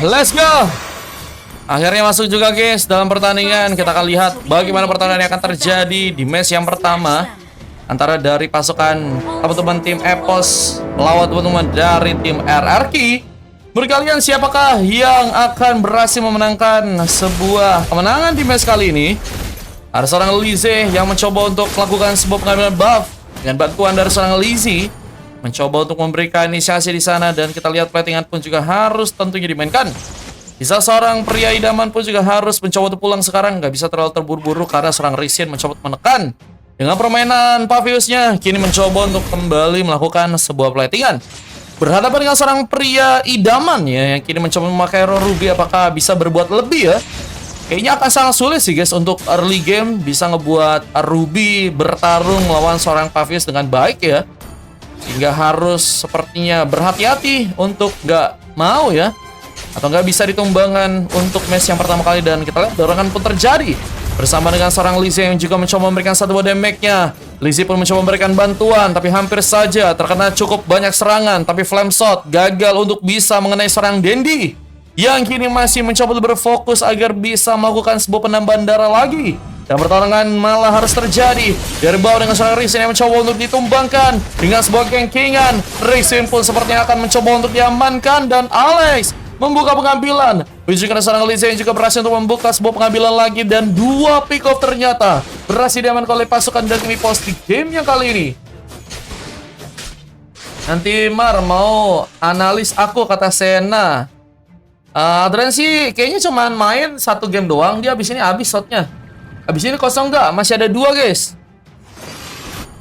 Let's go. Akhirnya masuk juga guys dalam pertandingan. Kita akan lihat bagaimana pertandingan yang akan terjadi di match yang pertama antara dari pasukan teman-teman tim Epos melawan teman-teman dari tim RRQ. Menurut kalian siapakah yang akan berhasil memenangkan sebuah kemenangan di match kali ini? Ada seorang Lize yang mencoba untuk melakukan sebuah pengambilan buff dengan bantuan dari seorang Lizzie, mencoba untuk memberikan inisiasi di sana, dan kita lihat platingan pun juga harus tentunya dimainkan. Bisa seorang pria idaman pun juga harus mencoba untuk pulang sekarang, nggak bisa terlalu terburu-buru karena seorang Ricin mencoba menekan. Dengan permainan Paviusnya, kini mencoba untuk kembali melakukan sebuah platingan. Berhadapan dengan seorang pria idaman ya, yang kini mencoba memakai Ruby, apakah bisa berbuat lebih ya? Kayaknya akan sangat sulit sih guys untuk early game bisa ngebuat Ruby bertarung melawan seorang Pavius dengan baik ya. Sehingga harus sepertinya berhati-hati untuk nggak mau ya, atau nggak bisa ditumbangkan untuk match yang pertama kali. Dan kita lihat dorongan pun terjadi bersama dengan seorang Lizzie yang juga mencoba memberikan satu buah damage-nya. Lizzie pun mencoba memberikan bantuan, tapi hampir saja terkena cukup banyak serangan. Tapi Flame Shot gagal untuk bisa mengenai seorang Dendi, yang kini masih mencoba berfokus agar bisa melakukan sebuah penambahan darah lagi. Dan pertarungan malah harus terjadi dari bawah dengan seorang Ricin yang mencoba untuk ditumbangkan dengan sebuah gengkingan. Ricin pun sepertinya akan mencoba untuk diamankan, dan Alex membuka pengambilan. Menunjukkan seorang Lizzie yang juga berhasil untuk membuka sebuah pengambilan lagi, dan dua pick off ternyata berhasil diamankan oleh pasukan dari tim Epos di game yang kali ini. Nanti Mar mau analis aku, kata Sena. Adrian sih kayaknya cuman main satu game doang, dia habis ini habis shotnya. Habis ini kosong nggak? Masih ada dua guys.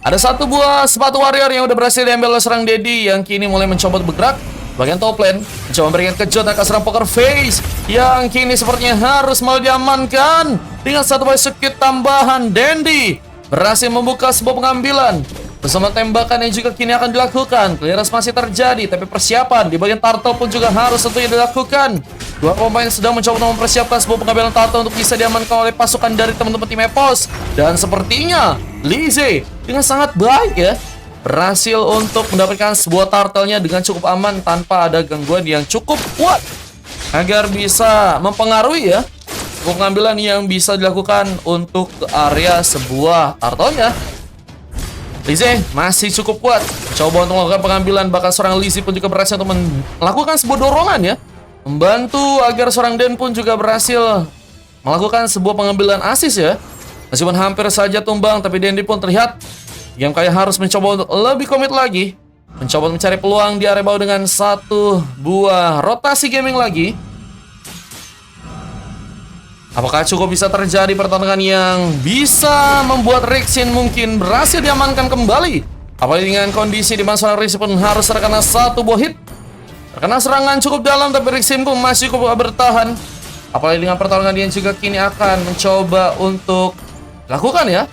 Ada satu buah sepatu warrior yang udah berhasil diambil oleh seorang Dedi, yang kini mulai mencoba bergerak bagian top lane, mencoba memberikan kejut akan serang Poker Face, yang kini sepertinya harus mau diamankan dengan satu buah sekit tambahan. Dendi berhasil membuka sebuah pengambilan bersama tembakan yang juga kini akan dilakukan. Clearance masih terjadi, tapi persiapan di bagian turtle pun juga harus tentunya dilakukan. Dua pemain sedang mencoba untuk mempersiapkan sebuah pengambilan turtle untuk bisa diamankan oleh pasukan dari teman-teman tim Epos. Dan sepertinya Lizzie dengan sangat baik ya berhasil untuk mendapatkan sebuah turtle-nya dengan cukup aman tanpa ada gangguan yang cukup kuat agar bisa mempengaruhi ya sebuah pengambilan yang bisa dilakukan untuk area sebuah turtle-nya. Lizzie masih cukup kuat coba untuk melakukan pengambilan, bahkan seorang Lizzie pun juga berhasil untuk melakukan sebuah dorongan ya, membantu agar seorang Den pun juga berhasil melakukan sebuah pengambilan assist ya. Meskipun hampir saja tumbang, tapi Dendi pun terlihat game kayak harus mencoba untuk lebih komit lagi, mencoba mencari peluang di area bawah dengan satu buah rotasi gaming lagi. Apakah cukup bisa terjadi pertarungan yang bisa membuat Ricin mungkin berhasil diamankan kembali? Apalagi dengan kondisi di mana seorang Ricin pun harus terkena satu buah hit, terkena serangan cukup dalam, tapi Ricin pun masih cukup bertahan. Apalagi dengan pertarungan yang juga kini akan mencoba untuk lakukan ya.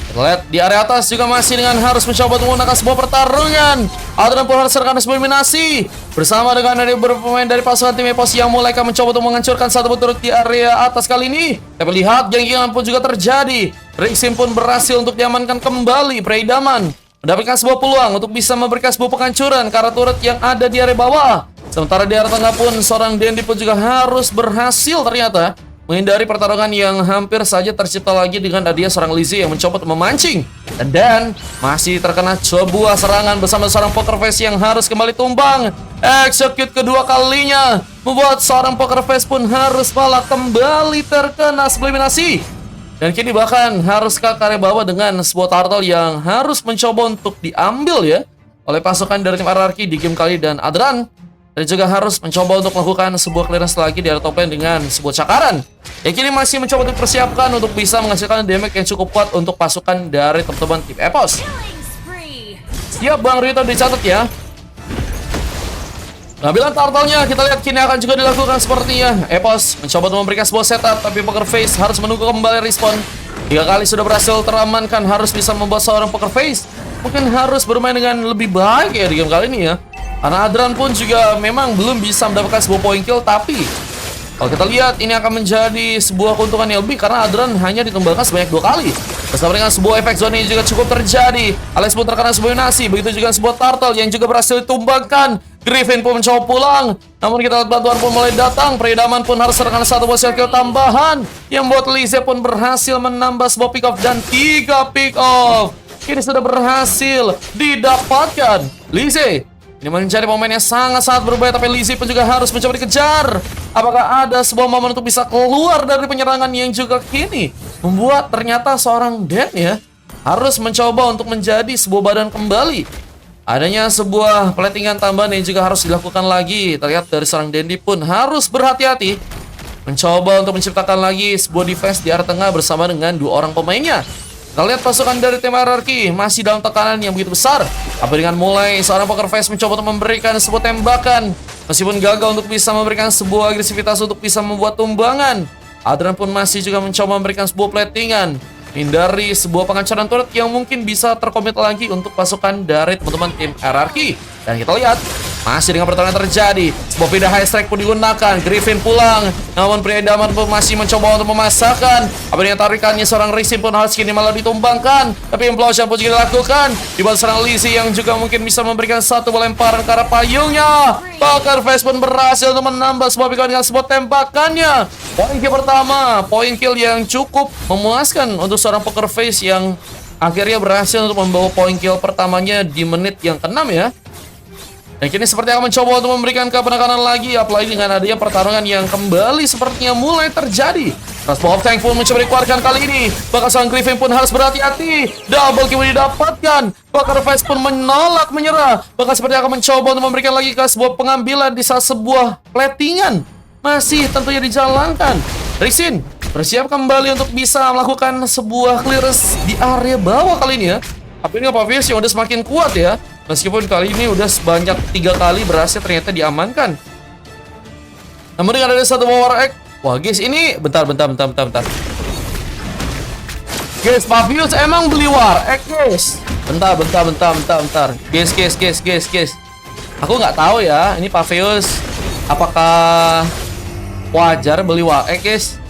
Kita lihat di area atas juga masih dengan harus mencoba untuk menggunakan sebuah pertarungan. Adrian pun harus terkena sebuah eliminasi bersama dengan dari beberapa pemain dari pasukan tim Epos yang mulai akan mencoba untuk menghancurkan satu beturut di area atas kali ini. Tapi lihat gengkingan pun juga terjadi. Ricin pun berhasil untuk diamankan kembali. Preidaman mendapatkan sebuah peluang untuk bisa memberikan sebuah penghancuran ke arah turret yang ada di area bawah. Sementara di area tengah pun seorang Dendi pun juga harus berhasil ternyata menghindari pertarungan yang hampir saja tercipta lagi dengan adanya seorang Lizzie yang mencoba memancing. Dan masih terkena sebuah serangan bersama seorang Poker Face yang harus kembali tumbang. Execute kedua kalinya membuat seorang Poker Face pun harus malah kembali terkena sebuah eliminasi. Dan kini bahkan harus ke area bawah dengan sebuah turtle yang harus mencoba untuk diambil ya oleh pasukan dari tim RRQ di game kali. Dan Adran dan juga harus mencoba untuk melakukan sebuah clearance lagi di area top lane dengan sebuah cakaran yang kini masih mencoba dipersiapkan untuk bisa menghasilkan damage yang cukup kuat untuk pasukan dari teman-teman tim Epos. Siap Bang Rito, dicatat ya. Pengambilan turtle-nya kita lihat kini akan juga dilakukan sepertinya. Epos mencoba untuk memberikan sebuah setup, tapi Poker Face harus menunggu kembali respawn. 3 kali sudah berhasil teramankan, harus bisa membuat seorang Poker Face mungkin harus bermain dengan lebih baik ya di game kali ini ya. Karena Adran pun juga memang belum bisa mendapatkan sebuah point kill, tapi kalau kita lihat ini akan menjadi sebuah keuntungan yang lebih karena Adran hanya ditumbangkan sebanyak 2 kali. Bersama dengan sebuah efek zone yang juga cukup terjadi. Alex pun terkena sebuah nasi, begitu juga sebuah turtle yang juga berhasil ditumbangkan. Griffin pun mencoba pulang. Namun kita lihat bantuan pun mulai datang. Peridaman pun harus serangkan satu buah kill tambahan. Yang membuat Lise pun berhasil menambah sebuah pick off dan 3 pick off. Ini sudah berhasil didapatkan. Lise ini menjadi momen yang sangat-sangat berbahaya, tapi Lizzie pun juga harus mencoba dikejar. Apakah ada sebuah momen untuk bisa keluar dari penyerangan yang juga kini membuat ternyata seorang Dan ya harus mencoba untuk menjadi sebuah badan kembali. Adanya sebuah platingan tambahan yang juga harus dilakukan lagi. Terlihat dari seorang Dandy pun harus berhati-hati mencoba untuk menciptakan lagi sebuah defense di area tengah bersama dengan 2 orang pemainnya. Kita lihat pasukan dari tim hierarki masih dalam tekanan yang begitu besar. Apa dengan mulai seorang poker face mencoba untuk memberikan sebuah tembakan. Meskipun gagal untuk bisa memberikan sebuah agresivitas untuk bisa membuat tumbangan. Adrian pun masih juga mencoba memberikan sebuah platingan. Hindari sebuah pengancaran turret yang mungkin bisa terkomit lagi untuk pasukan dari teman-teman tim hierarki. Dan kita lihat masih dengan pertarungan terjadi. Sebuah pindah high strike pun digunakan. Griffin pulang. Namun pria idaman pun masih mencoba untuk memasakkan. Apa dengan tarikannya seorang Rizin pun harus kini malah ditumbangkan. Tapi implosion pun juga dilakukan. Di bawah seorang Lizzie yang juga mungkin bisa memberikan satu lemparan ke arah payungnya. Poker Face pun berhasil untuk menambah sebuah pick dengan sebuah tembakannya. Poin kill pertama. Poin kill yang cukup memuaskan untuk seorang Poker Face yang akhirnya berhasil untuk membawa poin kill pertamanya di menit yang ke-6 ya. Dan kini seperti akan mencoba untuk memberikan penekanan lagi, apalagi dengan adanya pertarungan yang kembali sepertinya mulai terjadi. Crossbow of Thankful mencoba dikeluarkan kali ini. Bahkan sang Griffin pun harus berhati-hati. Double kill didapatkan. Poker Face pun menolak menyerah. Bahkan seperti akan mencoba untuk memberikan lagi ke sebuah pengambilan di saat sebuah platingan masih tentunya dijalankan. Rizin bersiap kembali untuk bisa melakukan sebuah clearance di area bawah kali ini ya. Tapi ini Pavius yang udah semakin kuat ya. Meskipun kali ini udah sebanyak 3 kali berhasil ternyata diamankan. Namun dengan ada satu War Egg. Wah guys ini bentar. Guys Pavius emang beli War Egg guys. Bentar. Guys. Aku nggak tahu ya ini Pavius apakah wajar beli War Egg guys.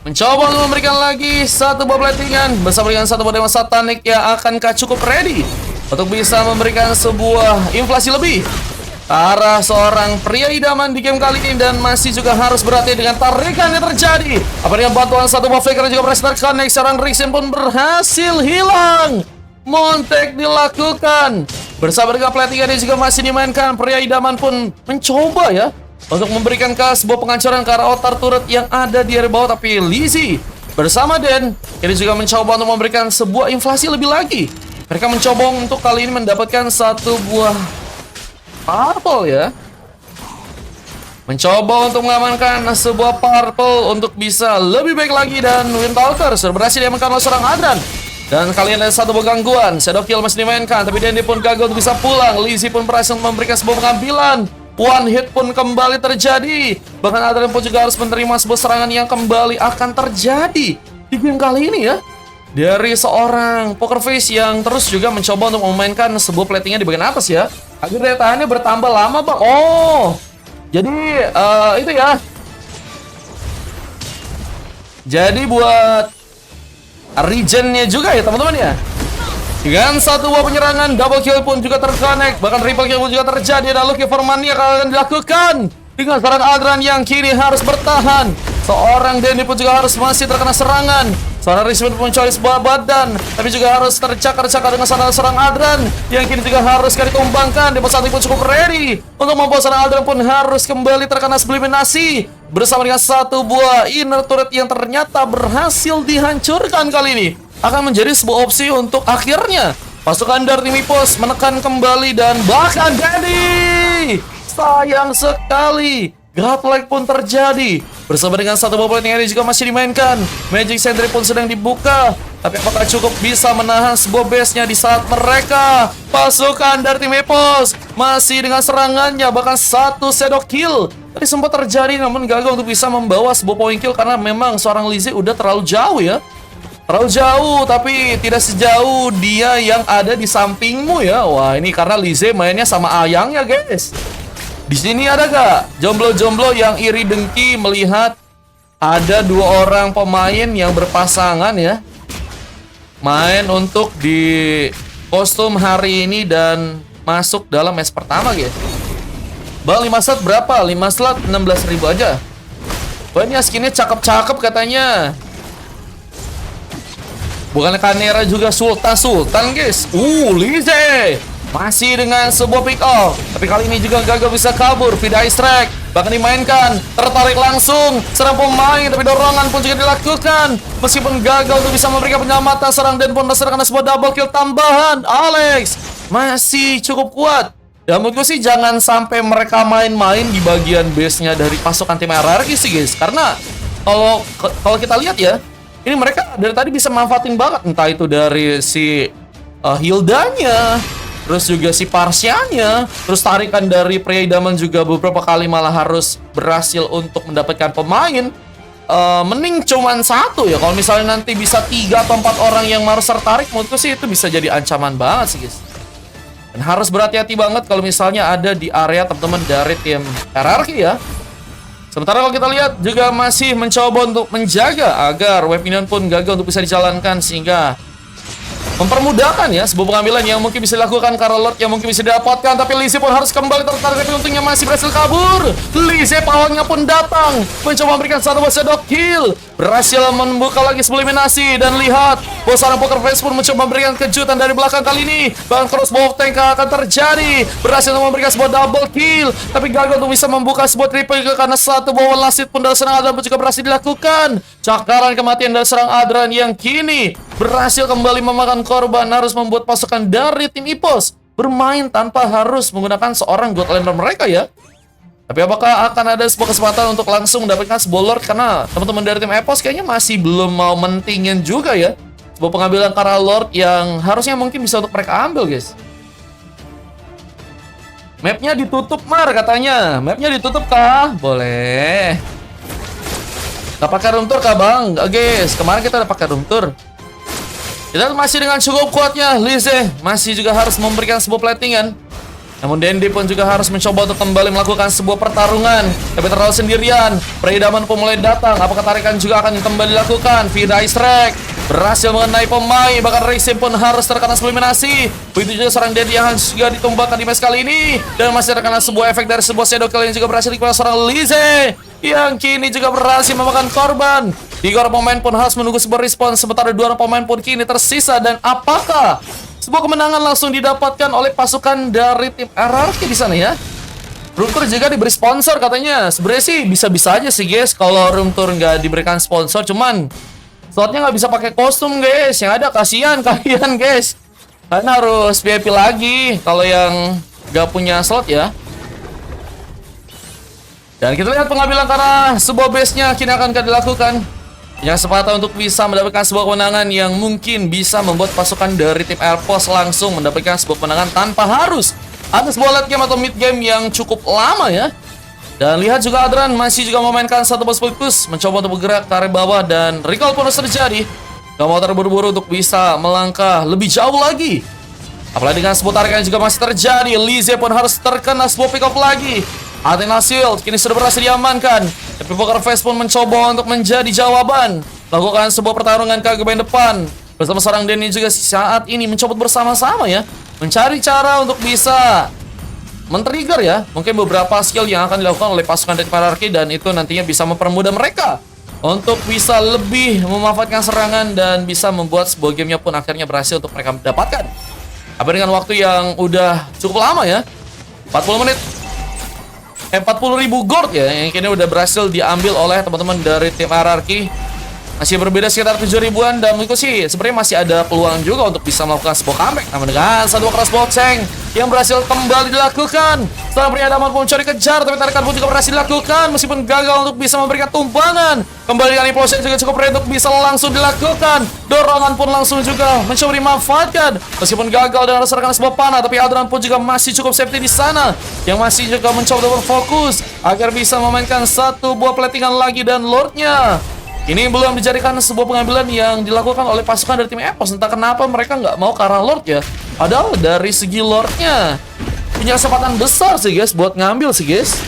Mencoba untuk memberikan lagi satu buah platingan bersama dengan satu buah Dewa Satanik yang akankah cukup ready untuk bisa memberikan sebuah inflasi lebih ke arah seorang pria idaman di game kali ini. Dan masih juga harus berhati dengan tarikan yang terjadi. Apa dengan bantuan satu buah flicker juga berhasil terconnect. Seorang Rixin pun berhasil hilang. Montek dilakukan bersama dengan platingan yang juga masih dimainkan. Pria idaman pun mencoba ya untuk memberikan ke sebuah pengancaran ke arah outer turret yang ada di area bawah. Tapi Lizzie bersama Dan ini juga mencoba untuk memberikan sebuah inflasi lebih lagi. Mereka mencoba untuk kali ini mendapatkan satu buah purple ya. Mencoba untuk mengamankan sebuah purple untuk bisa lebih baik lagi. Dan Windtalker sudah berhasil diamankan oleh seorang Adran. Dan kalian ada satu buah gangguan. Shadow Kill masih dimainkan, tapi Dandy pun gagal untuk bisa pulang. Lizzie pun berhasil memberikan sebuah pengambilan. One hit pun kembali terjadi. Bahkan Adrian pun juga harus menerima sebuah serangan yang kembali akan terjadi di game kali ini ya. Dari seorang Poker Face yang terus juga mencoba untuk memainkan sebuah platingnya di bagian atas ya. Agar daya tahannya bertambah lama bang. Oh, jadi itu ya. Jadi buat regennya juga ya teman-teman ya. Dengan satu buah penyerangan, double kill pun juga terconnect. Bahkan triple kill pun juga terjadi. Dan Lucky for Mania akan dilakukan dengan seorang Adran yang kini harus bertahan. Seorang Dandy pun juga harus masih terkena serangan. Seorang Rizin pun mencari sebuah badan, tapi juga harus tercakar-cakar dengan seorang Adran yang kini juga harus ditumbangkan. Di saat pun cukup ready untuk membawa seorang Adran pun harus kembali terkena subliminasi bersama dengan satu buah inner turret yang ternyata berhasil dihancurkan kali ini. Akan menjadi sebuah opsi untuk akhirnya pasukan dari tim Epos menekan kembali. Dan bahkan Dandy sayang sekali godlike pun terjadi bersama dengan satu buah plating juga masih dimainkan. Magic Sentry pun sedang dibuka, tapi apakah cukup bisa menahan sebuah base-nya di saat mereka pasukan dari tim Epos masih dengan serangannya. Bahkan satu shadow kill tadi sempat terjadi namun gagal untuk bisa membawa sebuah point kill karena memang seorang Lizzie udah terlalu jauh ya. Terlalu jauh, tapi tidak sejauh dia yang ada di sampingmu ya. Wah, ini karena Lizzie mainnya sama ayangnya, guys. Di sini ada gak jomblo-jomblo yang iri dengki melihat ada 2 orang pemain yang berpasangan ya, main untuk di kostum hari ini dan masuk dalam match pertama guys. Bang 5 slot berapa? 5 slot 16.000 aja. Wah ini skinnya cakep-cakep katanya. Bukannya Kanera juga Sultan guys. Lize masih dengan sebuah pick off, tapi kali ini juga gagal bisa kabur. Vida strike bahkan dimainkan, tertarik langsung serang pemain, tapi dorongan pun juga dilakukan. Meskipun gagal untuk bisa memberikan penyelamatan, serang dan pun karena sebuah double kill tambahan. Alex masih cukup kuat. Ya menurutku sih jangan sampai mereka main-main di bagian base-nya dari pasukan tim RRQ sih guys. Karena kalau kita lihat ya, ini mereka dari tadi bisa manfaatin banget, entah itu dari si Hildanya, terus juga si Parsianya, terus tarikan dari pria idaman juga beberapa kali malah harus berhasil untuk mendapatkan pemain. Mending cuman satu ya. Kalau misalnya nanti bisa 3 atau 4 orang yang harus tertarik, menurutku sih itu bisa jadi ancaman banget sih guys. Dan harus berhati-hati banget kalau misalnya ada di area teman-teman dari tim RRQ ya. Sementara kalau kita lihat juga masih mencoba untuk menjaga agar wave minion pun gagal untuk bisa dijalankan, sehingga mempermudahkan ya sebuah pengambilan yang mungkin bisa dilakukan karena Lord yang mungkin bisa didapatkan. Tapi Lizzie pun harus kembali tertarik, tapi untungnya masih berhasil kabur. Lizzie pawangnya pun datang mencoba memberikan satu buah shadow kill, berhasil membuka lagi sebuah eliminasi. Dan lihat, bos seorang poker face pun mencoba memberikan kejutan dari belakang kali ini. Bahkan crossbow tank akan terjadi, berhasil memberikan sebuah double kill, tapi gagal untuk bisa membuka sebuah triple kill karena satu buah lasit pun dari serang Adran pun juga berhasil dilakukan. Cakaran kematian dari serang Adran yang kini berhasil kembali memakan korban, harus membuat pasukan dari tim EPOS bermain tanpa harus menggunakan seorang God Lander mereka ya. Tapi apakah akan ada sebuah kesempatan untuk langsung mendapatkan sebuah Lord? Karena teman-teman dari tim EPOS kayaknya masih belum mau mentingin juga ya sebuah pengambilan karena Lord yang harusnya mungkin bisa untuk mereka ambil guys. Mapnya ditutup Mar katanya. Mapnya ditutup kah? Boleh. Kita pakai room tour kah bang? Enggak guys, kemarin kita udah pakai room tour. Kita masih dengan cukup kuatnya Lizzie masih juga harus memberikan sebuah platingan. Namun Dendi pun juga harus mencoba untuk kembali melakukan sebuah pertarungan, tapi terlalu sendirian. Peridaman pun mulai datang, apakah tarikan juga akan kembali dilakukan? Vida strike berhasil mengenai pemain, bahkan Racing pun harus terkena eliminasi. Begitu juga seorang Dendi yang juga ditumbangkan di match kali ini, dan masih terkena sebuah efek dari sebuah shadow kill yang juga berhasil dikeluarkan seorang Lizzie yang kini juga berhasil memakan korban. 3 orang pemain pun harus menunggu sebuah respons, sementara 2 orang pemain pun kini tersisa. Dan apakah sebuah kemenangan langsung didapatkan oleh pasukan dari tim RRQ di sana ya? Room tour juga diberi sponsor katanya. Sebenarnya sih bisa-bisa aja sih guys kalau room tour nggak diberikan sponsor, cuman slotnya nggak bisa pakai kostum guys. Yang ada kasihan kalian guys, karena harus VIP lagi kalau yang nggak punya slot ya. Dan kita lihat pengambilan karena sebuah base-nya kini akan dilakukan. Yang kesempatan untuk bisa mendapatkan sebuah kemenangan yang mungkin bisa membuat pasukan dari tim Airforce langsung mendapatkan sebuah kemenangan tanpa harus ada sebuah late game atau mid game yang cukup lama ya. Dan lihat juga Adran masih juga memainkan satu bus push, mencoba untuk bergerak ke area bawah, dan recall pun harus terjadi. Gak mau terburu-buru untuk bisa melangkah lebih jauh lagi. Apalagi dengan sebuah tarikan juga masih terjadi. Lizzie pun harus terkena sebuah pick up lagi. Athena Shield kini sudah berhasil diamankan. Tapi Poker Face pun mencoba untuk menjadi jawaban, lakukan sebuah pertarungan ke bagian depan bersama seorang Denny juga saat ini mencoba bersama-sama ya, mencari cara untuk bisa men-trigger ya mungkin beberapa skill yang akan dilakukan oleh pasukan dari RRQ, dan itu nantinya bisa mempermudah mereka untuk bisa lebih memanfaatkan serangan dan bisa membuat sebuah gamenya pun akhirnya berhasil untuk mereka mendapatkan. Apa dengan waktu yang udah cukup lama ya, 40 menit 40.000 gold ya yang kini udah berhasil diambil oleh teman-teman dari tim RRQ. Masih berbeda sekitar 7 ribuan, dan menurutku sih sebenarnya masih ada peluang juga untuk bisa melakukan sebuah comeback. Namun dengan satu crossbow tank yang berhasil kembali dilakukan, setelah pria daman pun mencari kejar, tapi tarikan pun juga berhasil dilakukan meskipun gagal untuk bisa memberikan tumpangan. Kembali dengan implosion juga cukup ready untuk bisa langsung dilakukan. Dorongan pun langsung juga mencoba dimanfaatkan meskipun gagal dengan reserkan sebuah panah, tapi Adran pun juga masih cukup safety di sana, yang masih juga mencoba berfokus agar bisa memainkan satu buah platingan lagi. Dan Lordnya ini belum dijadikan sebuah pengambilan yang dilakukan oleh pasukan dari tim EPOS. Entah kenapa mereka nggak mau ke arah Lord ya. Padahal dari segi Lordnya punya kesempatan besar sih guys buat ngambil sih guys.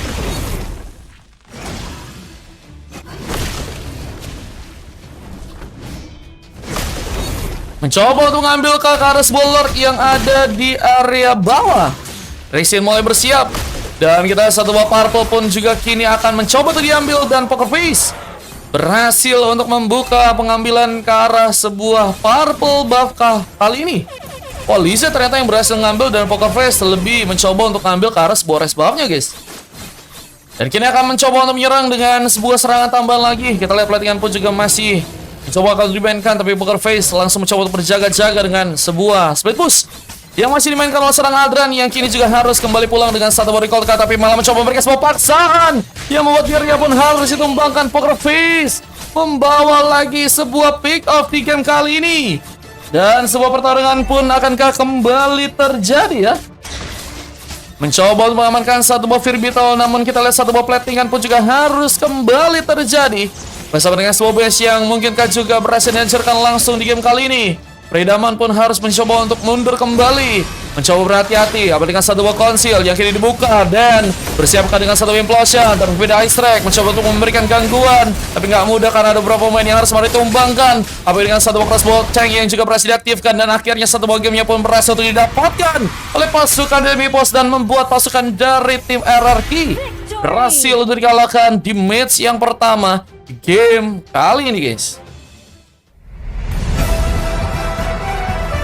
Mencoba untuk ngambil ke arah sebuah Lord yang ada di area bawah. Racing mulai bersiap. Dan kita satu buah purple pun juga kini akan mencoba untuk diambil. Dan Poker Face berhasil untuk membuka pengambilan ke arah sebuah purple buff kali ini. Oh, Lizzie ternyata yang berhasil ngambil dan Poker Face lebih mencoba untuk ngambil ke arah sebuah race buffnya, guys. Dan kini akan mencoba untuk menyerang dengan sebuah serangan tambahan lagi. Kita lihat platingan pun juga masih mencoba akan dimainkan, tapi Poker Face langsung mencoba untuk berjaga-jaga dengan sebuah split push yang masih dimainkan oleh serang Adran, yang kini juga harus kembali pulang dengan satu body call, tapi malah mencoba memberikan sebuah paksaan yang membuat dirinya pun harus ditumbangkan. Poker Face membawa lagi sebuah pick off di game kali ini. Dan sebuah pertarungan pun akankah kembali terjadi ya. Mencoba untuk mengamankan satu buah Firbital, namun kita lihat satu buah platingan pun juga harus kembali terjadi. Bersama dengan sebuah base yang mungkinkah juga berhasil dihancurkan langsung di game kali ini. Predaman pun harus mencoba untuk mundur kembali, mencoba berhati-hati. Apa dengan satu buah konsil yang kini dibuka dan bersiapkan dengan satu implosion. Dan berbeda Ice Track mencoba untuk memberikan gangguan, tapi nggak mudah karena ada beberapa pemain yang harus ditumbangkan. Apa dengan satu buah crossbow tank yang juga berhasil diaktifkan, dan akhirnya satu buah gamenya pun berhasil untuk didapatkan oleh pasukan Demi Pos, dan membuat pasukan dari tim RRQ berhasil untuk dikalahkan di match yang pertama game kali ini, guys.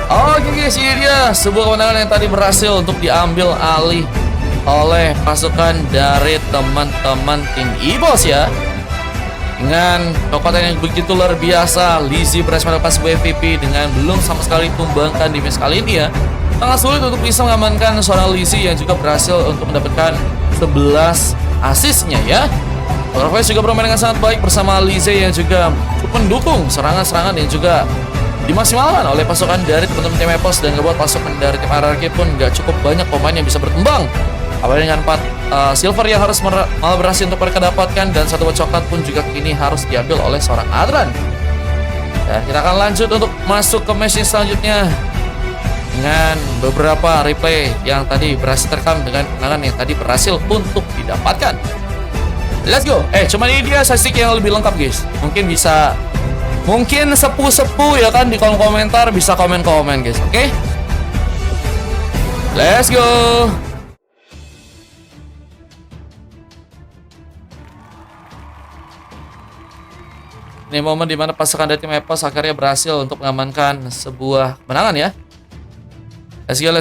Oke guys, ini dia sebuah kemenangan yang tadi berhasil untuk diambil alih oleh pasukan dari teman-teman tim EBOS ya. Dengan kekuatan yang begitu luar biasa, Lizzie berhasil mendapatkan sebuah MVP dengan belum sama sekali tumbangkan di match kali ini ya. Sangat sulit untuk bisa mengamankan seorang Lizzie yang juga berhasil untuk mendapatkan 11 asisnya ya. Poker Face juga bermain dengan sangat baik bersama Lizzie yang juga cukup mendukung serangan-serangan yang juga dimaksimalkan oleh pasukan dari teman-teman tim Epos, dan ngebuat pasukan dari tim RRQ pun gak cukup banyak pemain yang bisa berkembang. Apalagi dengan 4 silver yang harus malah berhasil untuk mereka dapatkan, dan satu coklat pun juga kini harus diambil oleh seorang Adran. Dan kita akan lanjut untuk masuk ke match selanjutnya dengan beberapa replay yang tadi berhasil terekam dengan kemenangan yang tadi berhasil untuk didapatkan. Let's go. Cuman ini dia statistik yang lebih lengkap guys. Mungkin sepuh-sepuh ya kan di kolom komentar, bisa komen-komen guys, oke? Let's go. Ini momen dimana pasukan dari tim Epos akhirnya berhasil untuk mengamankan sebuah kemenangan ya. Let's go.